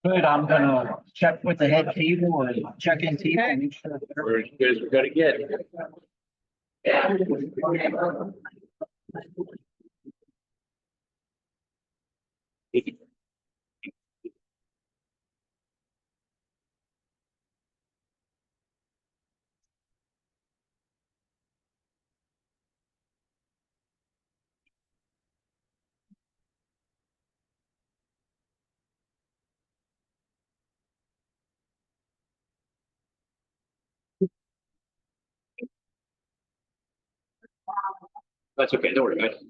Good, I'm gonna check with the head table or check-in table and make sure. We're as good as we're gonna get. That's okay, don't worry about it.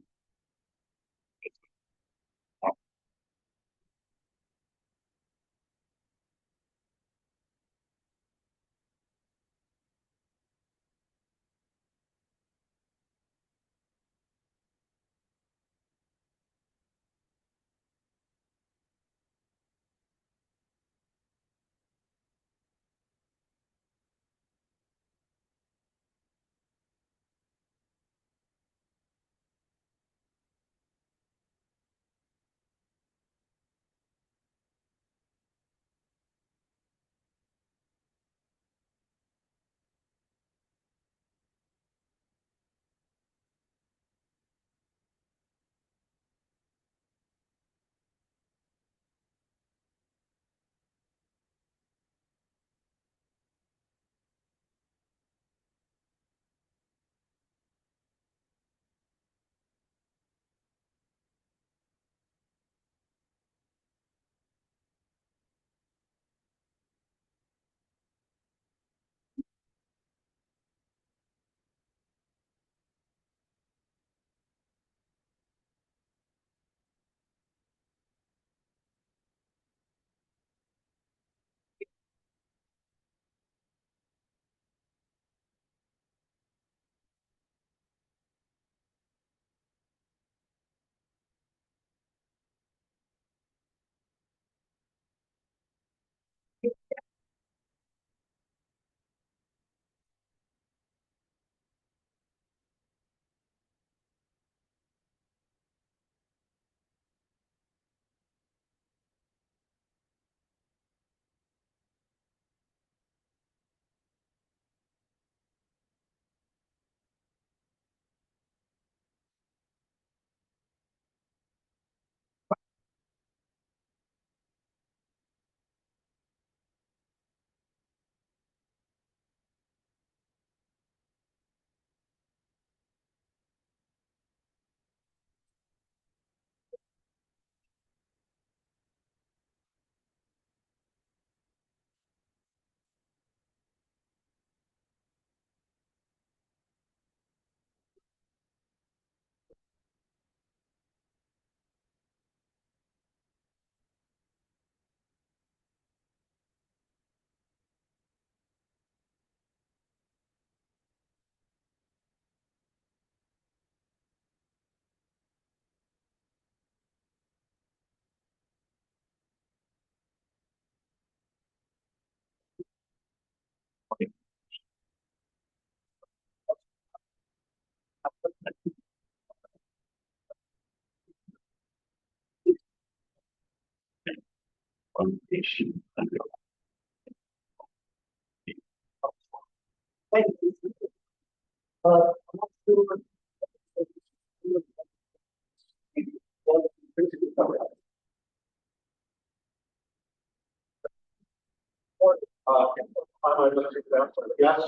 Yes,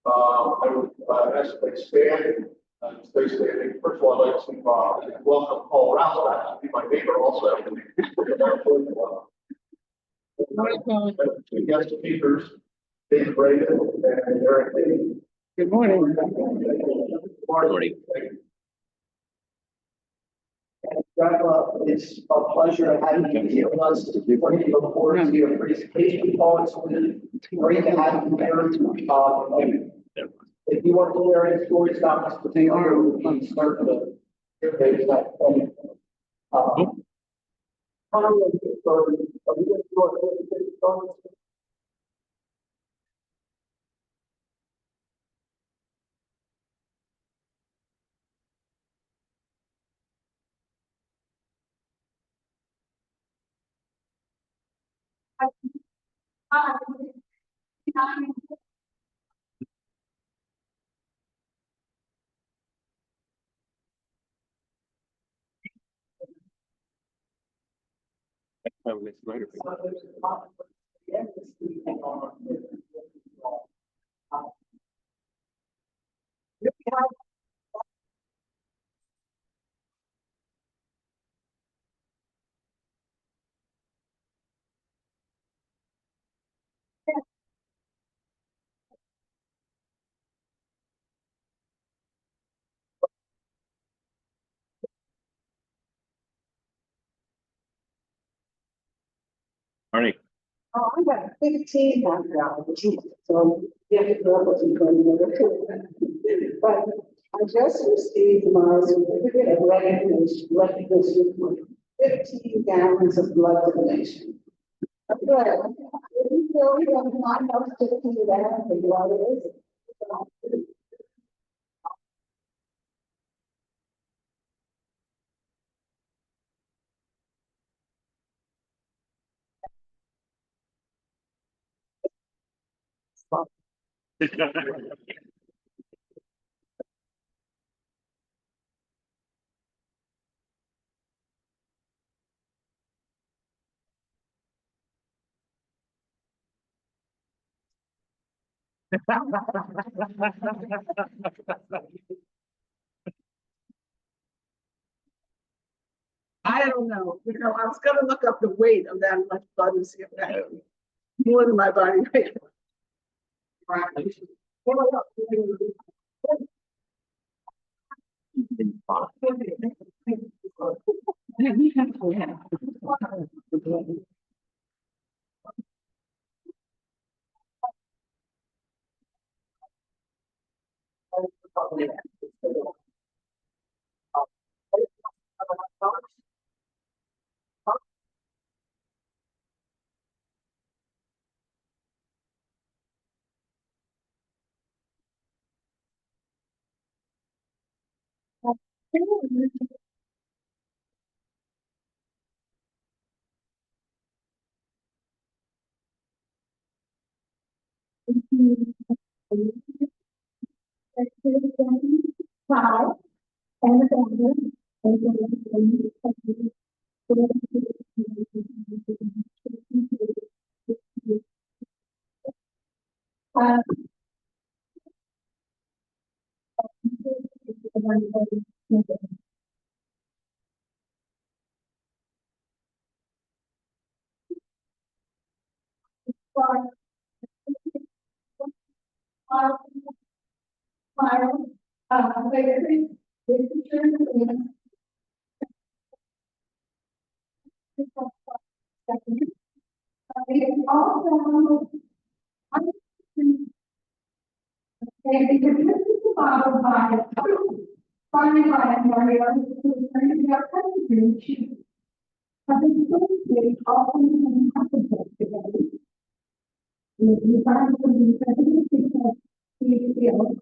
I would ask to expand, stay standing. First of all, I'd like to welcome Paul Rouse back to be my neighbor also. Two guest speakers, Dave Braden and Eric Lee. Good morning. Good morning. It's a pleasure having you here with us. We're looking forward to your presentation, Paul. It's great to have you here. If you want to share any stories about this particular, we can start the page that point. Probably it's later. Arnie, Oh, I got 15 $100, so yeah, it wasn't going to. But I just received my certificate of recognition for 15 gallons of blood donation. But if you really don't mind those 15 gallons of blood is. I don't know, I was gonna look up the weight of that much blood and see if that more than my body weight. Five, and also, and because this is followed by finally by Mario, who is going to be our president, she has been associated often in today. We find to be president because he feels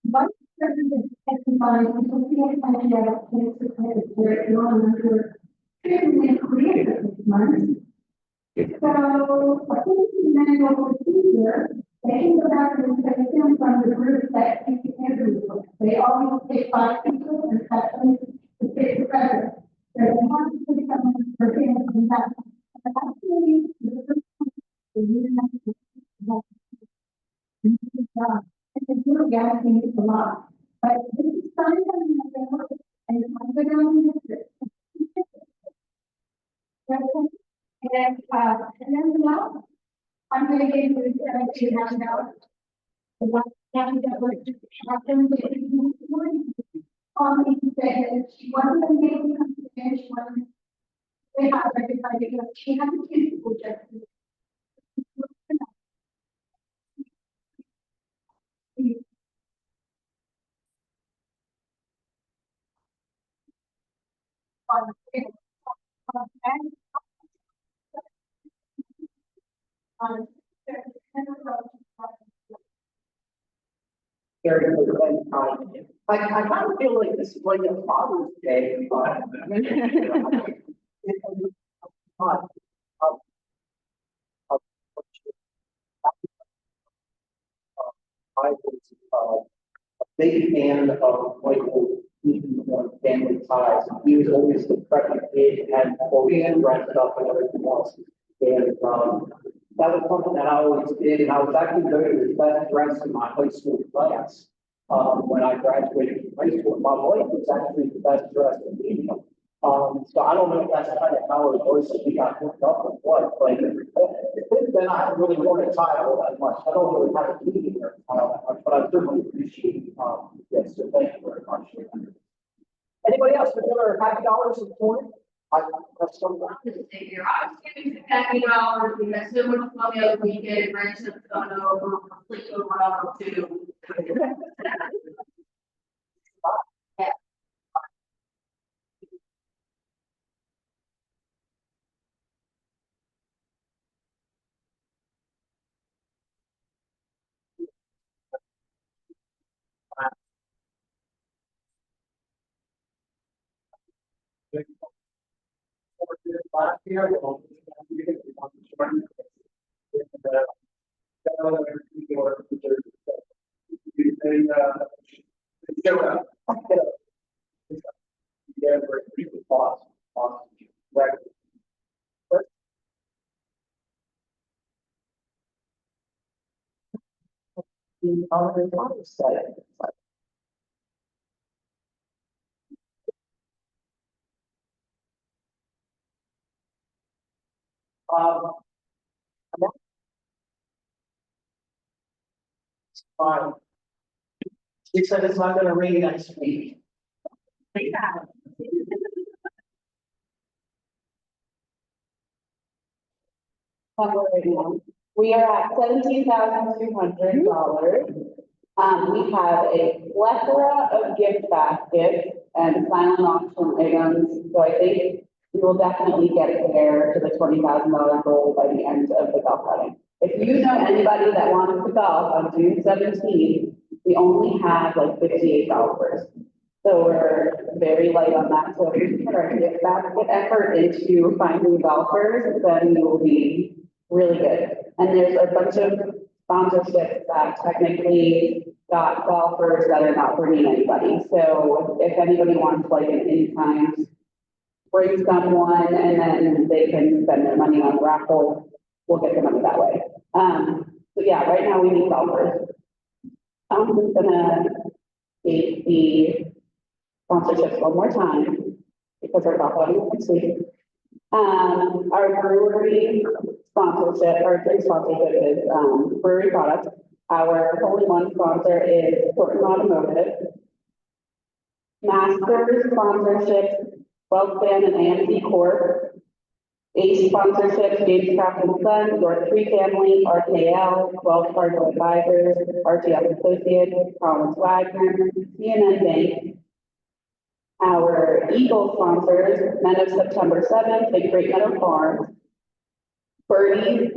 vice president testifies to Sophia Santiago takes the credit for it under treatment created this month. So, according to the manual procedure, they can go back and take them from the group that take the interview. They always take 5 people and cut them to take the credit. So they have to take someone for him from that. And actually, the first one, the union and the little gas needs a lot. But this is something that and I'm going to and then now, I'm going to give you the $17,000. The one that was happened, he said she wasn't able to come to finish one. They have everybody because she had to keep people just. Very good. I kind of feel like this is like a Father's Day, but. big fan of Michael, family ties. He was always the preppy kid and always dressed up and everything else. And, that was something that I always did, and I was actually very the best dressed in my high school class. When I graduated from high school, my wife was actually the best dressed in me. So I don't know if that's kind of how it was, we got hooked up with what, but then I haven't really worn a tie all that much. I don't really have a meeting there, but I certainly appreciate, yes, so thank you very much. Anybody else with other happy dollars this morning? I have some. I was giving some $50, we had so much money over the weekend, rent has gone over, completely over too. Last year, fine. She said it's not gonna rain next week. We are at $17,200. We have a plethora of gift baskets and silent auction items, so I think we will definitely get there to the $20,000 goal by the end of the golf outing. If you know anybody that wants to golf on June 17th, we only have like 58 golfers. So we're very light on that. So if we put our gift basket effort into finding golfers, then we will be really good. And there's a bunch of sponsorships that technically got golfers that are not bringing anybody. So if anybody wants like an in-kind, bring someone and then they can spend their money on the raffle, we'll get the money that way. So yeah, right now we need golfers. I'm just gonna state the sponsorships one more time because we're golf outing next week. Our brewery sponsorship, our drink sponsorship is brewery products. Our Holy One sponsor is Portland Automotive. Masters sponsorship, Wellspan and AMC Corp. Ace sponsorship, James Craft and Sons, York Tree Family, RKL, Wells Fargo Advisors, RTS Associates, Collins Wagner, CNN Bank. Our Eagle sponsors, Men of September 7th, and Great Meadow Farm, Birdie,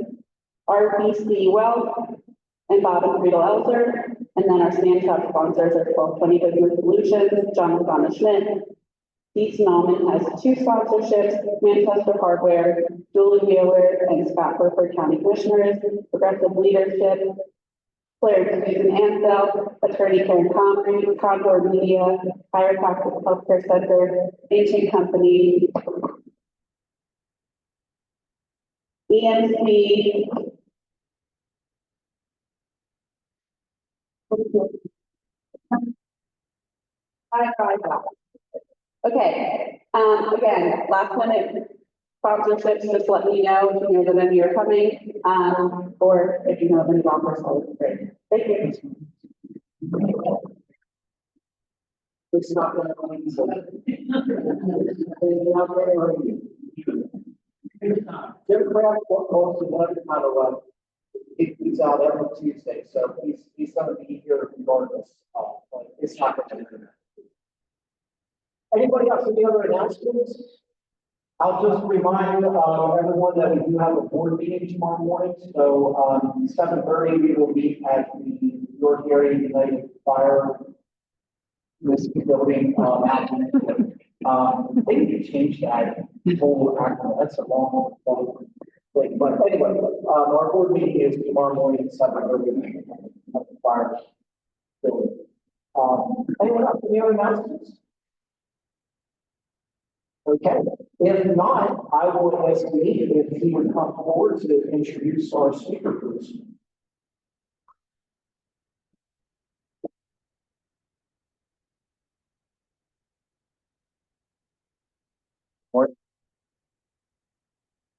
RBC Wealth, and Bob and Friedel Elser. And then our Sandtop sponsors are 1220 Business Solutions, John Donna Schmidt. East Nauman has two sponsorships, Manchester Hardware, Julie Wheeler, and Scott Burford County Commissioners, Progressive Leadership, Claire Susan Ansell, Attorney Karen Comrie, Concord Media, Higher Healthcare Center, Ancient Company, EMC. Okay, again, last minute sponsorships, just let me know if you know that any are coming, or if you know of any offers, that would be great. Thank you. It's not gonna rain, so. Jim Craft, most of what kind of, he's out every Tuesday, so he's gonna be here regardless. Like, it's not gonna happen. Anybody else, any other announcements? I'll just remind, everyone that we do have a board meeting tomorrow morning, so, 7:30, we will be at the York Area United Fire this building, I think you changed that whole acronym, that's a long thing, but anyway, our board meeting is tomorrow morning at 7:30 at the fire building. Anyone else, any other announcements? Okay, if not, I will ask Lee if he would come forward to introduce our speaker, please.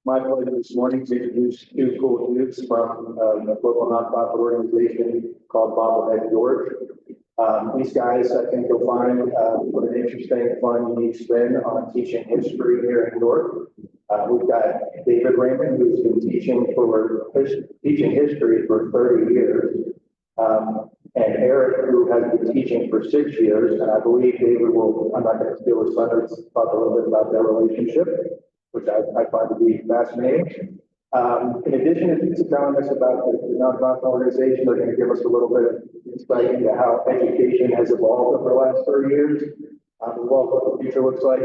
My pleasure this morning to introduce two cool youths from a local nonprofit organization called Bobble George. These guys, I think you'll find, put an interesting, fun, unique spin on teaching history here in York. We've got David Raymond, who's been teaching history for 30 years. And Eric, who has been teaching for 6 years, and I believe David will, I'm not going to steal his thunder, talk a little bit about their relationship, which I find to be fascinating. In addition to telling us about the nonprofit organization, they're going to give us a little bit of insight into how education has evolved over the last 30 years, what the future looks like,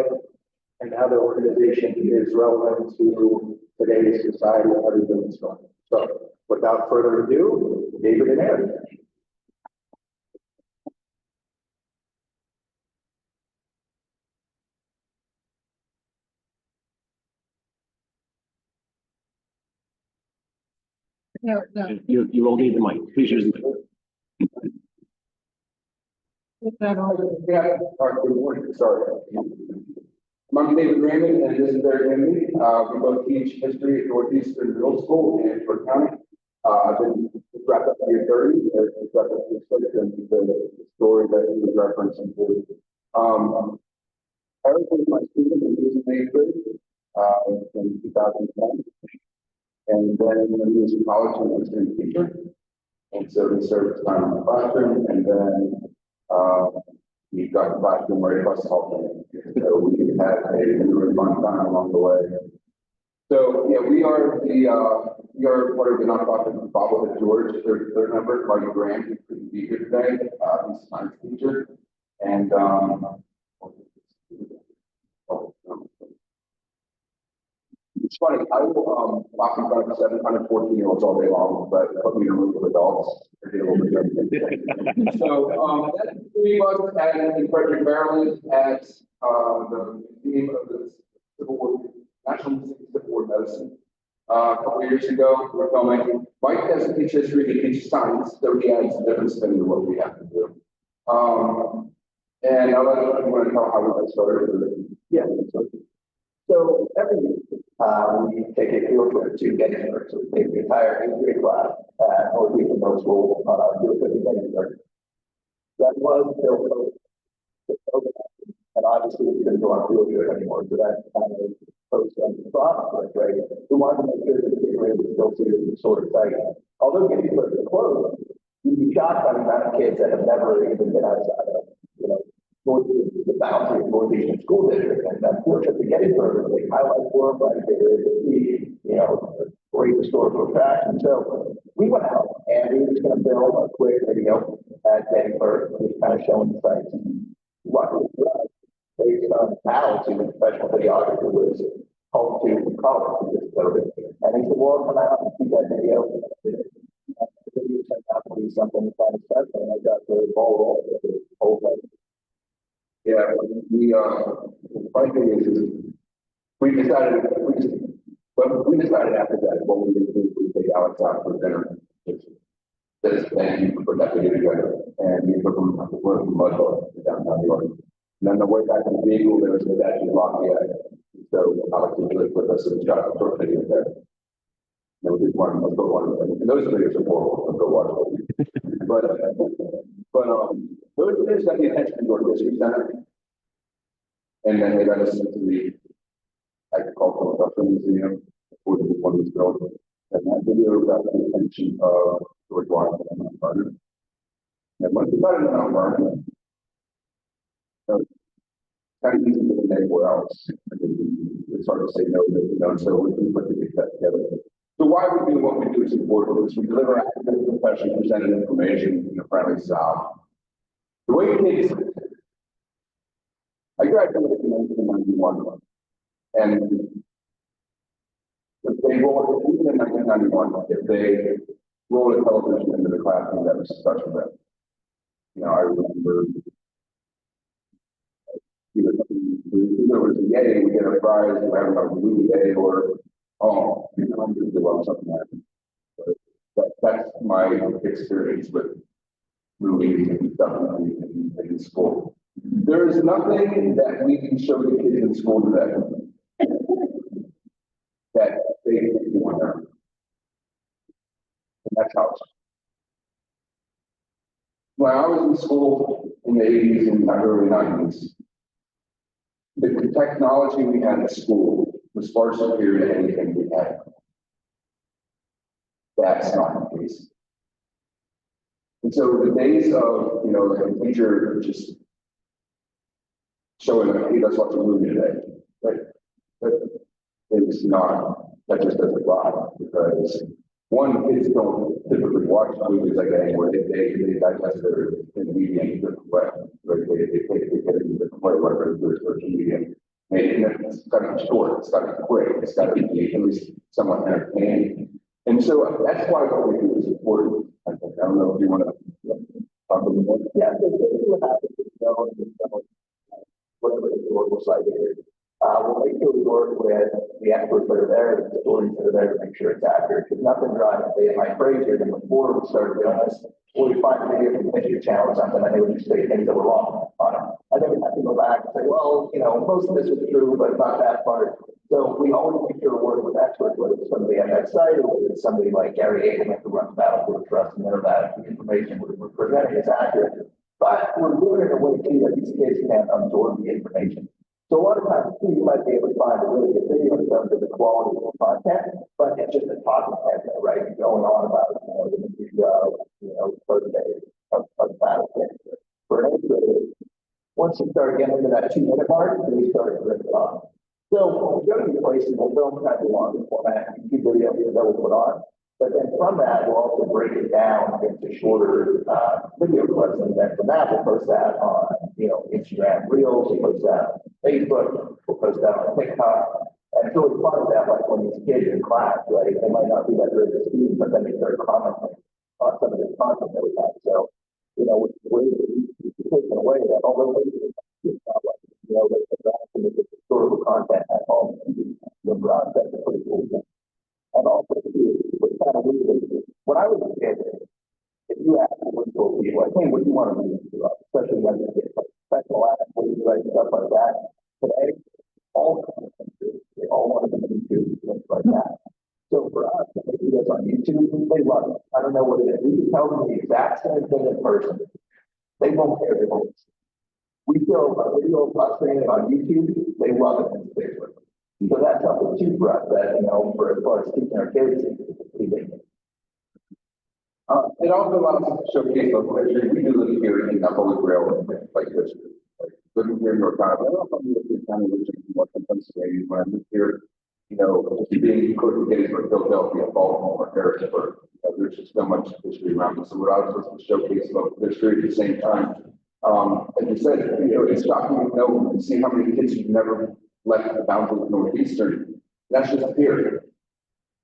and how their organization is relevant to today's society and everything that's going on. So without further ado, David and Eric. No. You won't need the mic. Please use the mic. Yeah, all right, good morning, sorry. I'm David Raymond, and this is Eric Henry. We both teach history at Northeastern Middle School in Fort County. I've been wrapped up year 30, and wrapped up the story that he was referencing to. Eric was my student in his 8th grade, in 2010. And then when he was in college, he was a teacher. And so he served his time in the classroom, and then he got the classroom right across the hall. So we had a really fun time along the way. So yeah, we are part of the nonprofit Bobble George. Their member, Marty Graham, who couldn't be here today. He's a science teacher. And it's funny, I will walk in front of 714-year-olds all day long, but put me in a room with adults. I did a little bit of everything. So that's 3 months in Frederick, Maryland, at the Museum of the Civil War, National Museum of Civil War Medicine. A couple of years ago, we're filming. Mike doesn't teach history, he teaches science, so he adds a different spin to what we have to do. And I'll let you want to tell how we got started. Yeah. So every year, we take a field trip to Gettysburg. So we take the entire 8th grade class at Northeastern Middle School, field trip to Gettysburg. That was built and obviously we couldn't go on a field trip anymore. So that kind of posed on the process, right? We wanted to make sure that the kids were able to still see the sort of site. Although Gettysburg is closed, you'd be shocked by the amount of kids that have never even been outside of, the boundary of Northeastern School District. And that field trip to Gettysburg was a highlight for them, right? They were able to see, great historical facts. And so we went out and we were just going to film a quick video at Gettysburg, just kind of showing the sites. Luckily for us, based on Alex, who's a professional videographer, was home to college. And he said, well, come out and see that video. The video turned out to be something kind of special, and I got the ball rolling with the whole thing. Yeah, the funny thing is we decided after that what we would do was take Alex out for dinner. And put that video together. And we took them to Mudville in downtown New York. And then the way back in the vehicle, there was a statue of Lafayette. So Alex was really with us and shot a short video there. And we did one, let's go one. And those videos are horrible. Let's go watch them. But those videos got the attention of York History Center. And then they got us into the Agricultural Industrial Museum, where the one was built. And that video got the attention of George Washington and Mount Vernon. And once we got into Mount Vernon, kind of easy to get anywhere else. It's hard to say no, so we put the big set together. So why we do what we do is important. Is we deliver accurate, professionally presented information in a friendly style. The way kids, I graduated in 1991, and if they roll, even in 1991, if they roll a television into the classroom, that was such a event. I remember for either something, either it was a yay, we get a prize, we have a movie day, or, oh, you know, I'm gonna do well, something happened. But that's my experience with movies and stuff in school. There is nothing that we can show the kids in school today that they can do on their own. And that's how it's. When I was in school in the 80s and early 90s, the technology we had at school was far superior to anything we had. That's not the case. And so the days of, you know, like a teacher just showing them, hey, let's watch a movie today, right? But it's not, that just doesn't fly, because one, kids don't typically watch movies like that anymore. They digest their in the media in a different way. Right? They get it in a different way, whether it's social media. It's got to be short, it's got to be quick, it's got to be at least somewhat entertaining. And so that's why what we do is important. I think, I don't know if you want to talk a little more. Yeah, so basically what happens is, whatever the historical site is, we'll make sure we work with the experts that are there, the historians that are there to make sure it's accurate, because nothing drives the day of my crazier than before we started doing this. Or we find a video from the history channel or something, and they would just say things that were wrong on it. I then we have to go back and say, well, you know, most of this was true, but not that part. So we always make sure we're working with experts, whether it's somebody on that site or whether it's somebody like Gary Aitken who runs Battlefield Trust and know that the information we're presenting is accurate. But we're doing it in a way too that these kids can't absorb the information. So a lot of times too, you might be able to find a really good video in terms of the quality of the content, but it's just a talking head, right? Going on about, first day of Battlefield. For an eighth grader, once you start getting into that 2-minute mark, then you start to rip it off. So we go to these places, we'll film kind of long format, YouTube video that we'll put on. But then from that, we'll also break it down into shorter video clips. And then from that, we'll post that on, Instagram Reels, we'll post that on Facebook, we'll post that on TikTok. And it's really fun that, like, when these kids in class, right, they might not be that great of students, but then they start commenting on some of the content that we have. So, we're taking away that, although it's not like, the historical content at home, the broad set is pretty cool. And also, what's kind of weird is when I was a kid, if you asked people, like, hey, what do you want to be into? Especially when you get professional athletes, right, stuff like that. Today, all they all want to be into things like that. So for us, if they see us on YouTube, they love it. I don't know what it is. We can tell them the exact same thing in person. They won't care. They won't. We show a video of us saying it on YouTube. They love it in Facebook. So that's something too for us that, for as far as teaching our kids, it's pretty big. It also allows us to showcase local history. We do live here in Public Rail and things like this. Like living here in North Carolina, I don't know if I'm living kind of in Western Pennsylvania. When I moved here, just being close to Gettysburg, Philadelphia, Baltimore, Harrisburg, there's just so much history around us. So what I was supposed to showcase local history at the same time. As you said, it's shocking to see how many kids you've never left the boundaries of Northeastern. That's just here.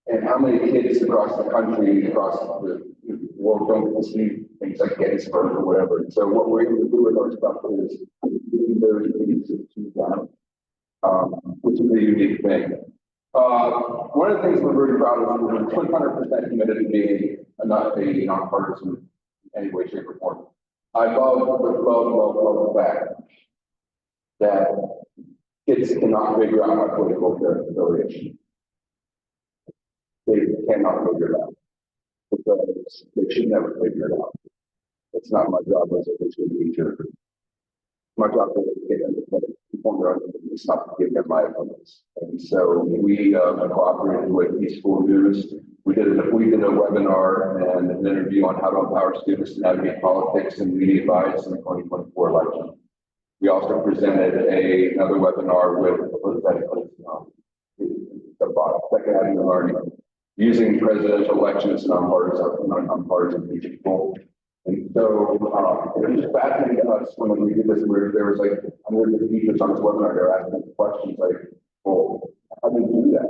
And how many kids across the country, across the world don't get to see things like Gettysburg or whatever. So what we're able to do with our stuff is really very easy to down, which is a unique thing. One of the things we're very proud of is we're 100% committed to being not a nonpartisan in any way, shape, or form. I love the fact that kids cannot figure out my political affiliation. They cannot figure it out because they should never figure it out. It's not my job as a history teacher. My job is to get them to form their own opinions, not to give them my opinions. And so we cooperated with East School News. We did a webinar and an interview on how to empower students to navigate politics and media bias in the 2024 election. We also presented another webinar with the second avenue learning, using presidential elections and nonpartisan people. And so it was fascinating to us when we did this, where there was like hundreds of teachers on this webinar, they're asking questions like, well, how do you do that?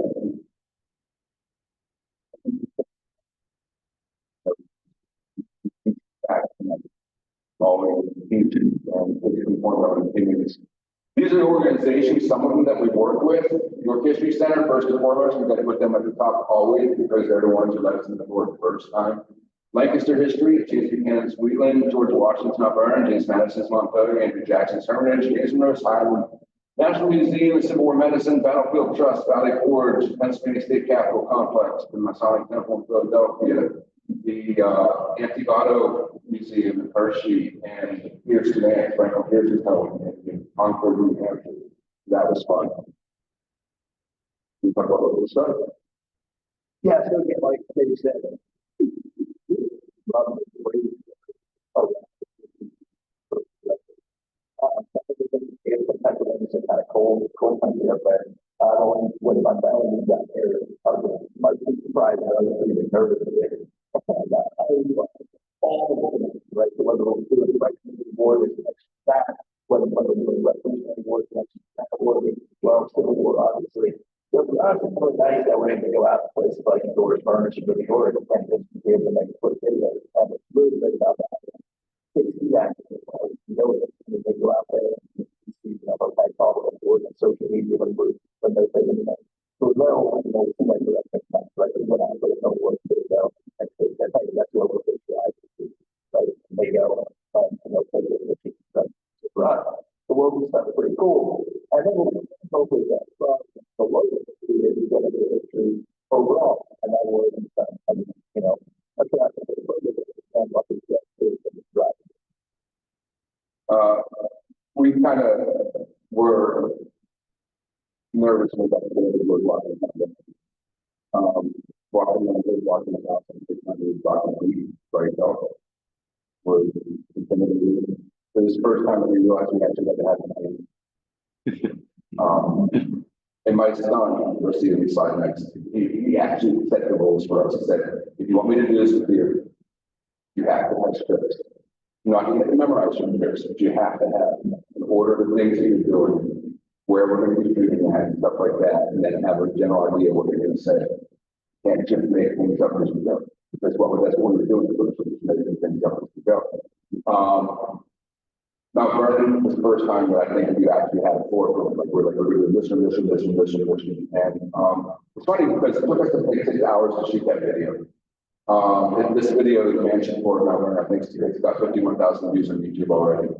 Always inform our opinions. These are organizations, some of them that we work with. York History Center, first and foremost, we've got to put them at the top always because they're the ones who let us in the door the first time. Lancaster History, James Buchanan's Wheeling, George Washington's Mount Vernon, James Madison's Montpelier, Andrew Jackson's Hermitage, James Monroe's Highland, National Museum of Civil War Medicine, Battlefield Trust, Valley Forge, Pennsylvania State Capitol Complex, the Masonic Temple in Philadelphia, the Antivato Museum in Hershey, and Pierce Command, Franklin Pierce's home in Concord, New Hampshire. That was fun. You talk about all this stuff? Yeah, so again, like they said. It's a kind of cold country up there. I don't know what my family got there. Might be surprised. I was pretty nervous of it. And I was all right. So whether we'll do it right more than that, whether we're doing revolutionary war, well, Civil War, obviously. So I was really nice that we're able to go out to places like Doors Furniture, New York, and just be able to make quick videos. And it's really great about that. Kids do that. You know, they go out there and see, like all the boards and social media when they're saying that. So they'll, like the rest of the time, right? When I don't work, they go, and that's what we're going to try to do. Right? They go, play with the team. Right. The world is pretty cool. And then we'll hopefully that from the local is going to be history overall. And that will, attract and what we get is right. We kind of were nervous about the word walking walking about something right now. We're intimidated. It was the first time that we realized we actually had to have a name. And my son, we're seeing the slide next, he actually set the rules for us. He said, if you want me to do this with you, you have to have scripts. You're not going to memorize your scripts, but you have to have an order of the things that you're doing, where we're going to be shooting at, and stuff like that, and then have a general idea of what you're going to say. Can't just make things up as we go. That's what we're doing, just making things up as we go. Mount Vernon was the first time that I think we actually had a floor, we're doing this. And it's funny because it took us like 6 hours to shoot that video. And this video is mentioned for Mount Vernon. I think it's got 51,000 views on YouTube already.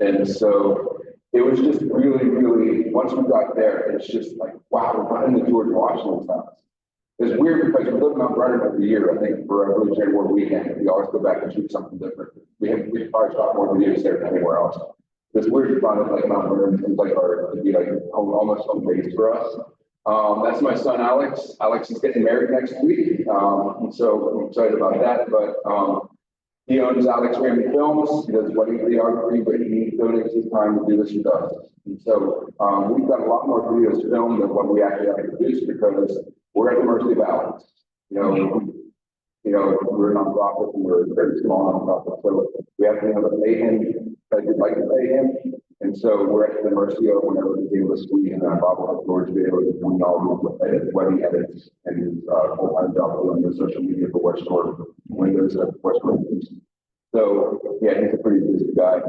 And so it was just really, once we got there, it's just like, wow, we're not in the George Washington's house. It's weird because we live in Mount Vernon every year. I think for a Revolutionary War weekend, we always go back and shoot something different. We probably shot more videos there than anywhere else. It's weird to find it like Mount Vernon seems like to be like almost home base for us. That's my son Alex. Alex is getting married next week, and so I'm excited about that. But he owns Alex Ramey Films. He does wedding videography, but he donates his time to do this with us. And so we've got a lot more videos filmed than what we actually have to produce because we're at the mercy of Alex. We're a nonprofit and we're a very small nonprofit, so we have to be able to pay him like we'd like to pay him. And so we're at the mercy of whenever he's able to squeeze in Bobble George videos and all the wedding edits and his full-time job doing the social media for Westshore Windows at Westshore. So yeah, he's a pretty busy guy.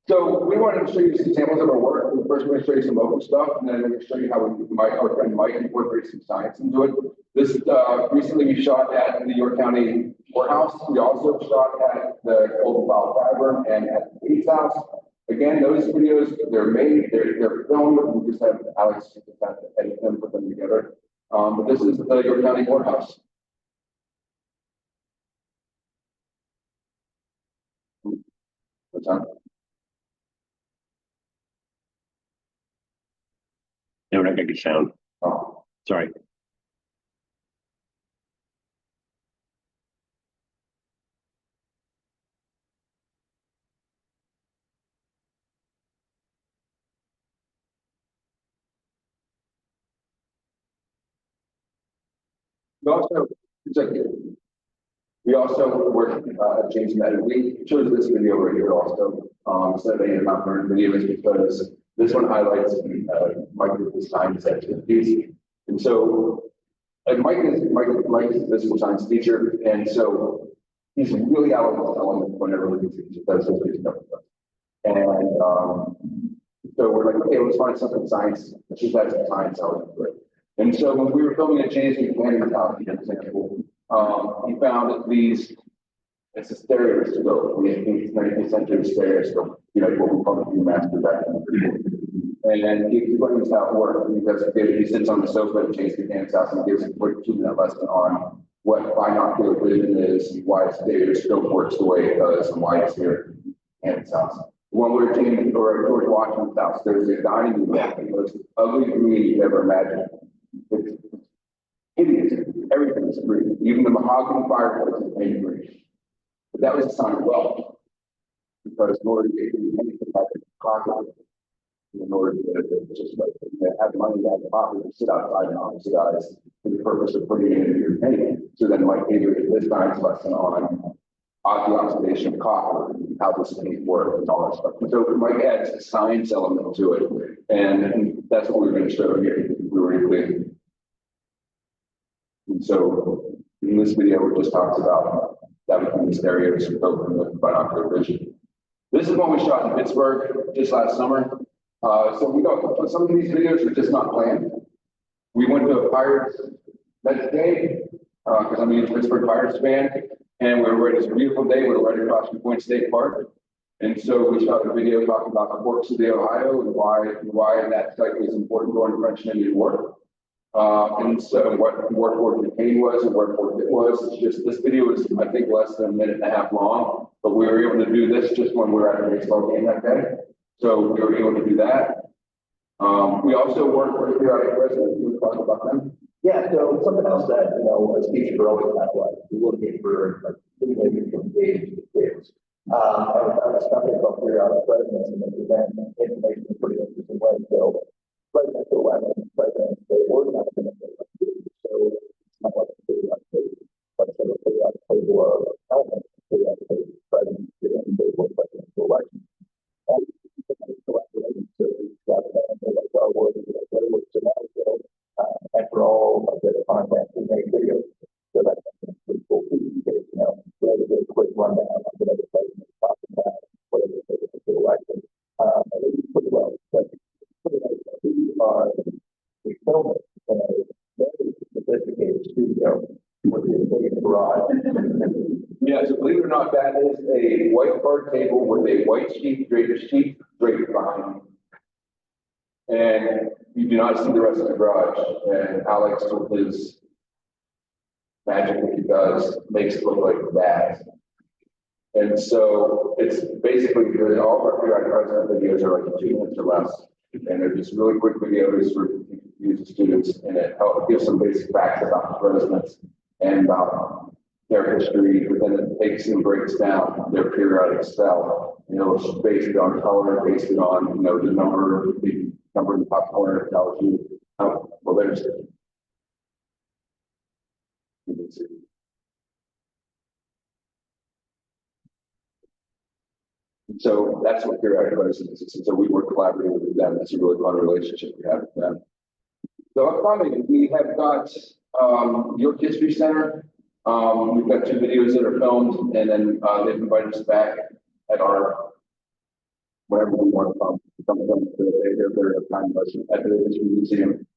So we wanted to show you some samples of our work. First, we're going to show you some local stuff, and then we're going to show you how our friend Mike incorporated some science into it. This recently we shot at the York County Courthouse. We also shot at the Golden File Tavern and at the Gates House. Again, those videos, they're filmed. We just have Alex edit them, put them together. But this is the York County Courthouse. What's that? No, we're not going to get sound. Oh, Sorry. We also work at James Madison. We chose this video right here also. Instead of Mount Vernon videos because this one highlights Mike's science activities. And so Mike is a physical science teacher. And so he's really out of his element whenever he does his video. And, so we're like, okay, let's find something science, let's just add some science element to it. And so when we were filming at James Buchanan's house, he found these, it's a stereoscope, the 19th century stereoscope, you know, what we call the Viewmaster back in the day. And he explains how it works. He sits on the sofa at James Buchanan's house and gives a quick 2-minute lesson on what binocular vision is, why stereoscope works the way it does, and why it's here in Buchanan's house. When we were taking George Washington's house, there's a dining room that was the ugly green you've ever imagined. It's hideous. Everything is green. Even the mahogany fireplace is painted green. But that was a sign of wealth. Because in order to get anything like a pocket, in order to just like have money to have the pocket to sit outside and oxidize for the purpose of putting it into your painting. So then Mike gave it this science lesson on the oxidation of copper, how this paint works and all that stuff. And so Mike adds a science element to it. And that's what we're going to show here. We were able. And so in this video, we just talked about that becoming these areas with binocular vision. This is one we shot in Pittsburgh just last summer. So we got some of these videos are just not planned. We went to a Pirates that day because I'm a Pittsburgh Pirates fan, and we were right. It's a beautiful day. We were right across from Point State Park, and so we shot a video talking about the Forks of the Ohio and why that site was important during French and Indian War. And so what Fort Duquesne was and where Fort Pitt was. It's just this video is I think less than a minute and a half long, but we were able to do this just when we were at a baseball game that day. So we were able to do that. We also work with periodic residents. You want to talk about them? Yeah, so something else that, you know, as teachers are always have, like, we're looking for, like, maybe to engage with kids. I was talking about periodic residents and they present information in a pretty interesting way. So, presidential residents, they organize them. So, it's not like a periodic table, but it's a periodic table of elements, periodic table of presidents, and they work presidential elections. And after all of the content we make videos, so that's pretty cool. You know, really a quick rundown of whatever president talking about, whatever the election, and they do pretty well. But we film it in a very sophisticated studio with the biggest garage. Yeah, so believe it or not, that is a white card table with a white sheet draped behind. And you do not see the rest of the garage. And Alex, with his magic that he does, makes it look like that. And so it's basically good. All of our periodic resident videos are like 2 minutes or less. And they're just really quick videos for user students. And it helps give some basic facts about the residents and about their history, but then it takes and breaks down their periodic cell. You know, it's based on color, based on, you know, the number in the top corner tells you how well there's. You can see. So that's what periodic residents is. So we work collaboratively with them. It's a really fun relationship we have with them. So upcoming, we have got York History Center. We've got 2 videos that are filmed, and then they've invited us back at our wherever we want to come. They're kind of at the History Museum.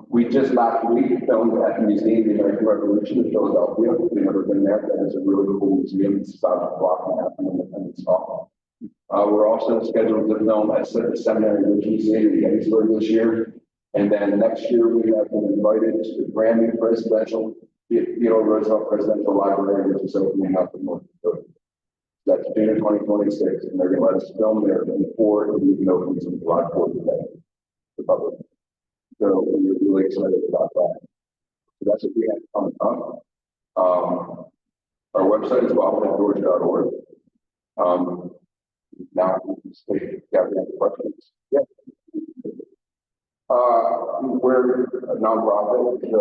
We just last week filmed at the Museum of the American Revolution in Philadelphia. We've never been there. That is a really cool museum. It's about a block and a half from Independence Hall. We're also scheduled to film at the Seminary Museum in Gettysburg this year. And then next year, we have been invited to the brand new presidential Theodore Roosevelt Presidential Library, which is opening up in North Dakota. That's June 2026, and they're going to let us film there before it even opens in July 4th today, the public. So we're really excited about that. So that's what we have coming up. Our website is bobbleheadgeorge.org. Now we can take any questions. Yeah. We're a nonprofit, so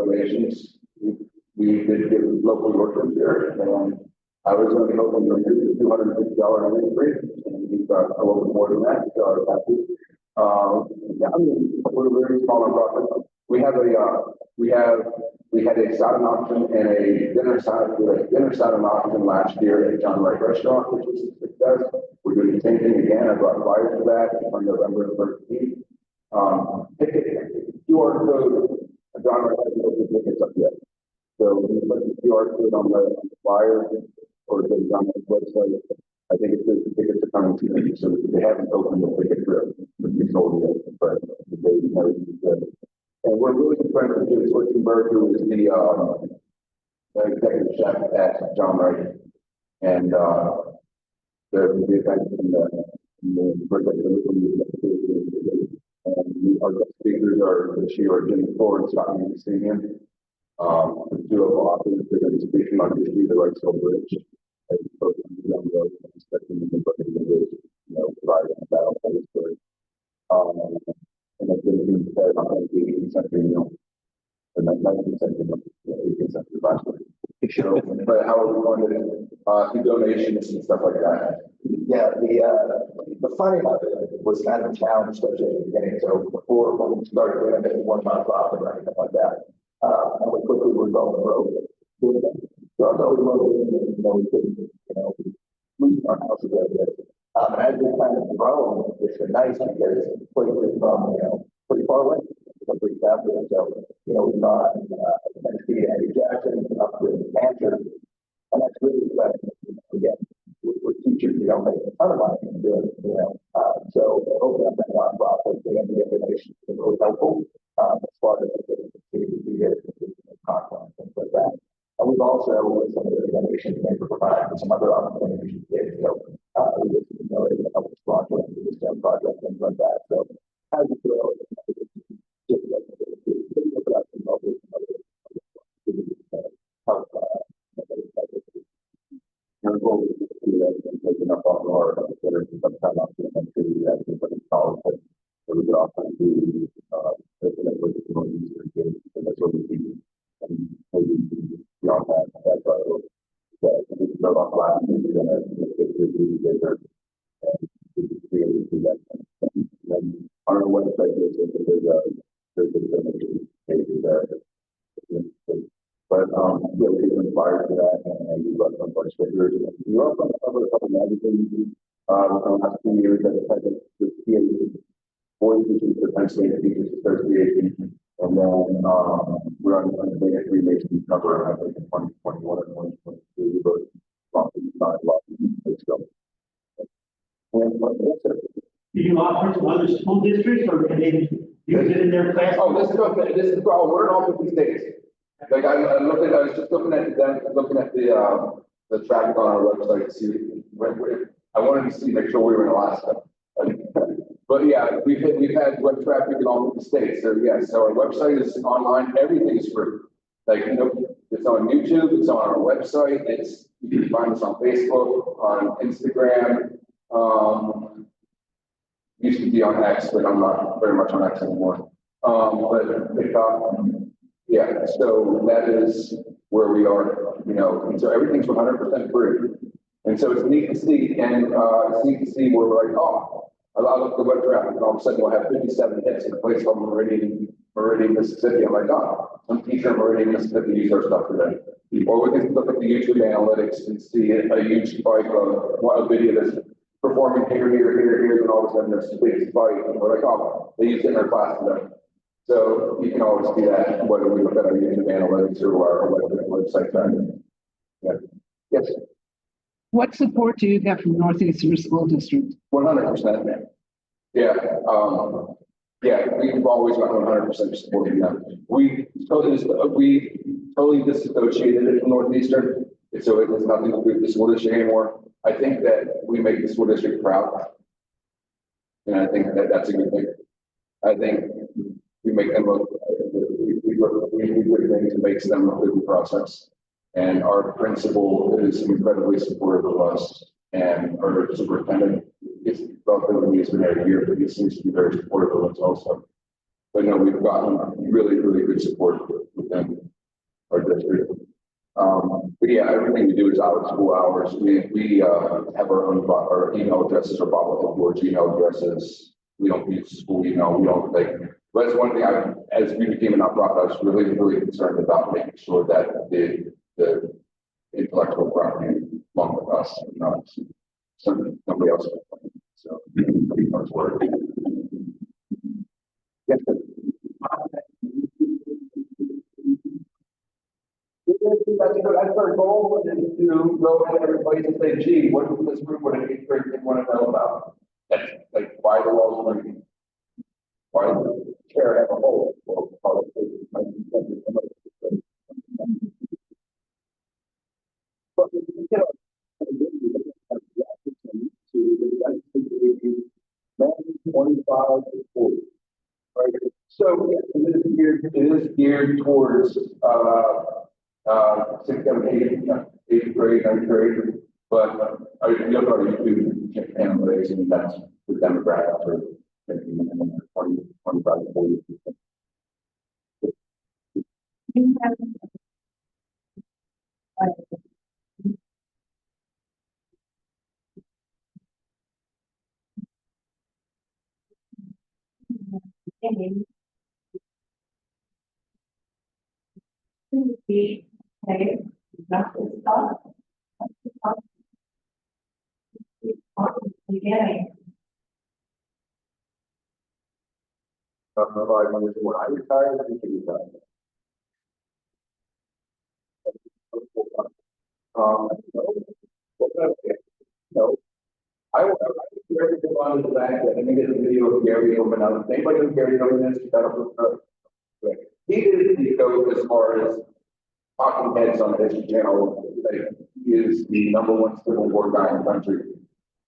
donations. We did give local workers here, and I was going to open the $250 increase, and we got a little bit more than that, so I was happy. Yeah, I mean, we're a very small nonprofit. We we had a silent auction and a dinner silent auction last year at John Wright Restaurant, which was a success. We're doing the same thing again. I brought flyers for that on November 13th. QR code, John Wright hasn't opened tickets up yet. So when you put the QR code on the flyer or the John Wright website, I think it says the tickets are coming to you. So if they haven't opened the ticket for it, we sold yet, but the day is good. And we're really concerned with Jim Switzenberg, who is the executive chef at John Wright. And the event in the and our guest speakers are this year are Jimmy Ford and Scott Senior. The two of authors are going to be speaking on history of the Wrightsville Bridge. As opposed to the young road, expecting them to provide a battle for this bridge. And it's been said on the 18th century, the 19th century, 18th century last week. But how are we going to do donations and stuff like that? Yeah, the funding of it was kind of a challenge, especially at the beginning. So before when we started doing it, one nonprofit or anything like that, and we quickly were going broke. So although we were, we couldn't, lose our houses every day. And as we kind of grown, it's been nice because places from, pretty far away, pretty fast. So, we've gone next to Andy Jackson up to Hampshire, and that's really exciting. Again, we're teachers, we don't make a ton of money to do it, so opening up that nonprofit, they have the information is really helpful, as far as the content, things like that. And we've also, with some of the donations they provide for some other opportunities, we just, help us project, project, things like that. So as you grow, just like our goal is to do that and taking up all our better sometime after the country that we college, but we could also do and that's what we do. And maybe beyond that we can go off last and we're gonna get to do bigger and really do that. And then on our website there's a donation page there. But yeah, we get inspired for that, and we got some bunch of stickers. We also covered a couple of magazines in the last 2 years that had the PA Boys Teachers for Pennsylvania Teachers Association, and then we're on the biggest Freemason cover, I think, in 2021 or 2022, but not a lot of stuff. And that's it. Do you offer to other school districts or can they use it in their class? Oh, this is we're in all 50 states. Like I was just looking at the traffic on our website to see I wanted to make sure we were in Alaska. But yeah, we've had web traffic in all 50 states. So yeah, so our website is online, everything is free. Like it's on YouTube, it's on our website, you can find us on Facebook, on Instagram, used to be on X, but I'm not very much on X anymore. But TikTok. Yeah, so that is where we are, and so everything's 100% free. And so it's neat to see, and it's neat to see where we're like, oh, I look at the web traffic, and all of a sudden we'll have 57 hits in a place called Meridian, Mississippi. I'm like, oh, some teacher in Meridian, Mississippi used our stuff today. Or we can look at the YouTube analytics and see a huge spike of a video that's performing here, and all of a sudden there's a big spike, and we're like, oh, they used it in our class today. So you can always see that whether we look at our YouTube analytics or our website. Yeah. Yes. What support do you get from Northeastern School District? 100%. Yeah. We've always got 100% support from them. We totally disassociated it from Northeastern. So it has nothing to do with the school district anymore. I think that we make the school district proud. And I think that that's a good thing. I think we make them look, we do good things and makes them look good in the process. And our principal is incredibly supportive of us, and our superintendent is relatively has been there a year, but he seems to be very supportive of us also. But no, we've gotten really, really good support within our district. But yeah, everything we do is out of school hours. We have our own our email addresses, our Bobble email addresses. We don't use school email. We don't But that's one thing as we became a nonprofit, I was really concerned about making sure that the intellectual property belonged with us and not somebody else. So, pretty much work. Yes, sir. That's our goal, is to go at everybody and say, gee, what does this group, what an eighth grade kid want to know about? That's like why the walls are green. Why the chair have a hole? Well, but, you know, to 25 to 40. Right. So yes, it is geared towards sixth, seventh, eighth grade, ninth grade. But I look at our YouTube analytics, and that's the demographic for 20, 25 to 40. When I retired, I think it was no, I would very good on the fact that I think there's a video of Gary Open out. Anybody know Gary Open is? He didn't go as far as talking heads on his channel. Like, he is the #1 Civil War guy in the country.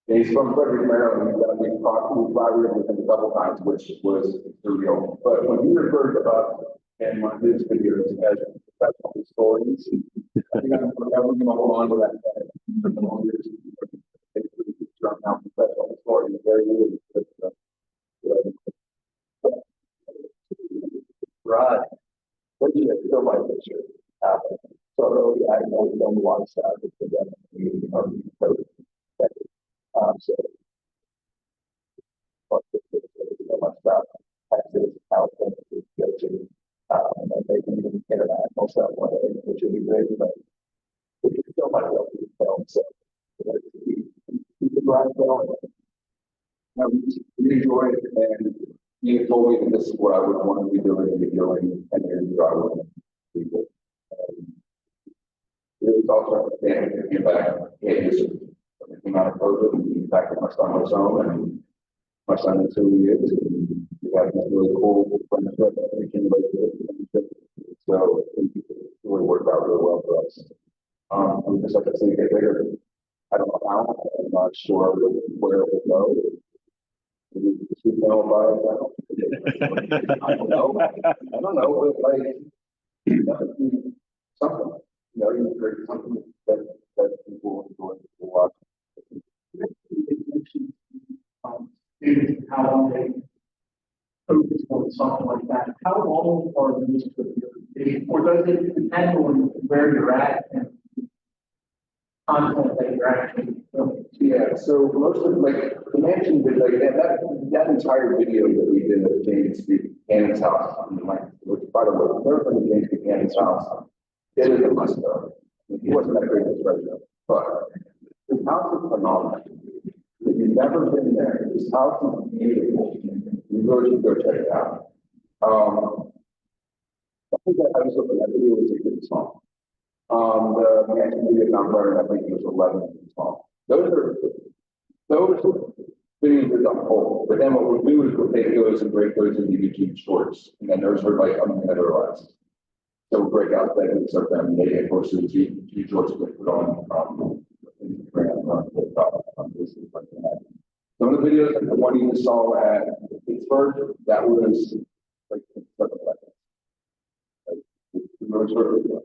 And he's from Frederick, Maryland. We've collaborated with him a couple times, which was surreal. But when he referred to us and one of his videos as professional historians, I think I'm going to hold on to that for the long years. Now professional historian, very good. Right. What do you feel like this year? So really, I know we don't want to start with the community or so much about Texas, California, and then maybe even international stuff, which would be great, but we still might well be film, so keep the grind going. We enjoy it, and you told me that this is what I would want to be doing, and here's what I would be doing. It was also a family thinking back, hey, this came out of COVID, and back when my son was home, and my son is 2 years, and we had this really cool friendship, so it really worked out really well for us. I'm just like I say, get bigger. I don't know how, I'm not sure where it will go. We know about it. I don't know, but like, something, you create something that people enjoy to watch. How long they focus on something like that? How long are these videos? Or does it depend on where you're at and content that you're actually filming? Yeah, so most of the mansion did that entire video that we did at James Street, Ann's house, which by the way, never been to James Street, Ann's house. It is a must go. He wasn't that great as president, but his house is phenomenal. If you've never been there, this house is beautiful. You really should go check it out. I think that I was looking at the video was a good song. The mansion video number, I think it was 11 songs. Those videos as a whole. But then what we do is we'll take those and break those into YouTube shorts, and then those are like uncategorized. So we'll break out segments of them, and they get posted to YouTube shorts we put on Instagram, on TikTok, on this and like that. Some of the videos, like the one you just saw at Pittsburgh, that was like 7 seconds. Like, really short video.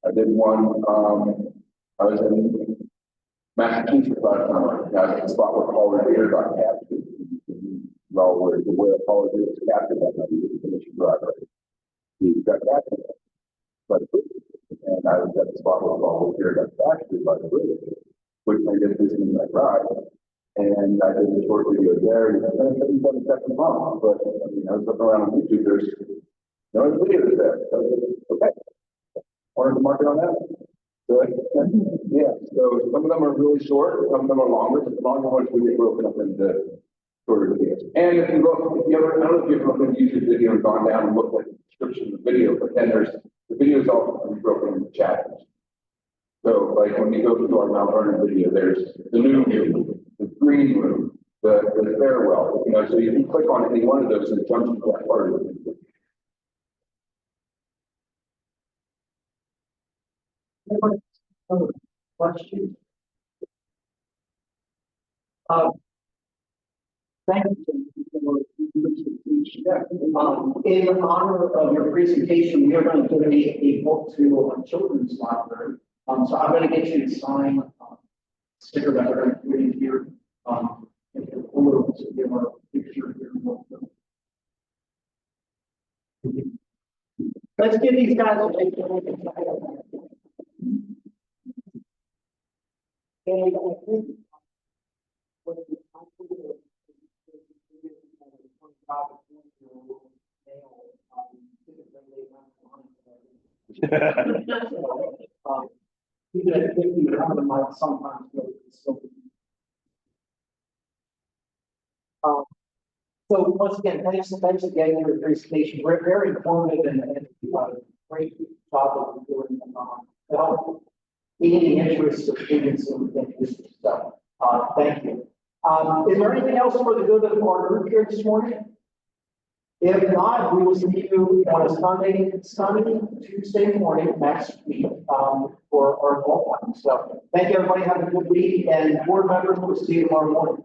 I did one, I was in Massachusetts last summer. I was in a spot where Paul Revere got captured. Well, where Paul Revere was captured, that night, he was a commission driver. He got captured. And I was at the spot where Paul Revere got captured by the bridge, which I did visiting that ride. And I did a short video there, and it's 77 seconds long, but I mean, I was looking around on YouTube, there's no videos there. So, okay. Wanted to mark it on that. Good. Yeah, so some of them are really short, some of them are longer, but the longer ones will get broken up into shorter videos. And if you look, if you ever, I don't know if you've looked at YouTube video and gone down and looked at the description of the video, but then there's, the video is all broken into chapters. So like when you go to our Mount Vernon video, there's the new room, the green room, the farewell, you know, so you can click on any one of those and it jumps to that part of the video. Question. Thank you. In honor of your presentation, we are going to donate a book to a children's library. So I'm going to get you to sign sticker that we're going to put in here. If you're cool, to give our picture here. Let's give these guys a big even at 50, might sometimes go so. So once again, thanks again for your presentation. We're very informative and great job of doing to help meeting the interests of students and this stuff. Thank you. Is there anything else for the good of our group here this morning? If not, we will see you on a sunny Tuesday morning next week for our golf time. So thank you, everybody. Have a good week, and board members will see you tomorrow morning.